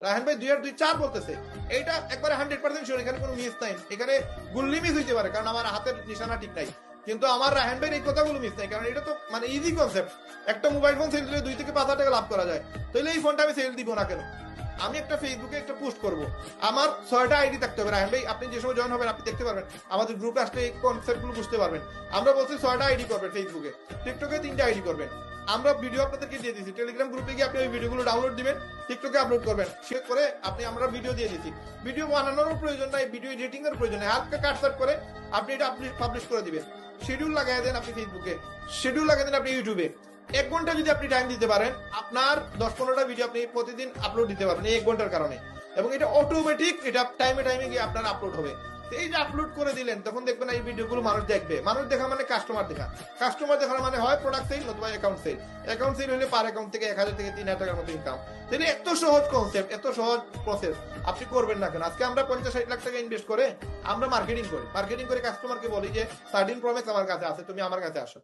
রায়হান ভাই 2 আর 2 4 বলতেছে, এইটা একবারে 100% শিওর, এখানে কোনো মিস নাই, এখানে গুল্লি মিস হইতে পারে কারণ আমার হাতের নিশানা ঠিক নাই, কিন্তু আমার রায়হান ভাইয়ের এই কথাগুলো মিস নাই, কারণ এটা তো মানে ইজি কনসেপ্ট। একটা মোবাইল ফোন সেল দিলে 2 থেকে 5,000 টাকা লাভ করা যায়, তাহলে এই ফোনটা আমি সেল দিব না কেন? আমি একটা ফেসবুকে একটা পোস্ট করব, আমার 6টা আইডি থাকতে হবে। রায়হান ভাই আপনি যে সময় জয়েন হবেন আপনি দেখতে পারবেন, আমাদের গ্রুপে আসলে এই কনসেপ্টগুলো বুঝতে পারবেন। আমরা বলছি 6টা আইডি করবেন ফেসবুকে, টিকটকে 3টা আইডি করবেন। আমরা ভিডিও আপনাদেরকে দিয়ে দিচ্ছি, টেলিগ্রাম গ্রুপে গিয়ে আপনি ওই ভিডিওগুলো ডাউনলোড দিবেন, টিকটকে আপলোড করবেন, শেয়ার করে আপনি, আমরা ভিডিও দিয়ে দিচ্ছি। ভিডিও বানানোর প্রয়োজন নাই, ভিডিও এডিটিং এর প্রয়োজন নাই, হালকা কাটসাট করে আপনি এটা আপনি পাবলিশ করে দিবেন। শিডিউল লাগাই দেন আপনি ফেসবুকে, শিডিউল লাগাই দেন আপনি ইউটিউবে। 1 ঘন্টা যদি আপনি টাইম দিতে পারেন, আপনার 10-15টা ভিডিও আপনি প্রতিদিন আপলোড দিতে পারবেন এই 1 ঘন্টার কারণে, এবং এটা অটোমেটিক, এটা টাইমে টাইমে গিয়ে আপনার আপলোড হবে। এই যে আপলোড করে দিলেন, তখন দেখবেন এই ভিডিওগুলো মানুষ দেখবে। মানুষ দেখা মানে কাস্টমার দেখা, কাস্টমার দেখার মানে হয় প্রোডাক্ট সেল নতুবা অ্যাকাউন্ট সেল। অ্যাকাউন্ট সেল হলে পার অ্যাকাউন্ট থেকে 1,000 থেকে 3,000 টাকার মতো ইনকাম। তাহলে এত সহজ কনসেপ্ট, এত সহজ প্রসেস, আপনি করবেন না কেন? আজকে আমরা 50-60 লাখ টাকা ইনভেস্ট করে আমরা মার্কেটিং করি, মার্কেটিং করে কাস্টমারকে বলি যে 13 Pro Max আমার কাছে আছে, তুমি আমার কাছে আসো।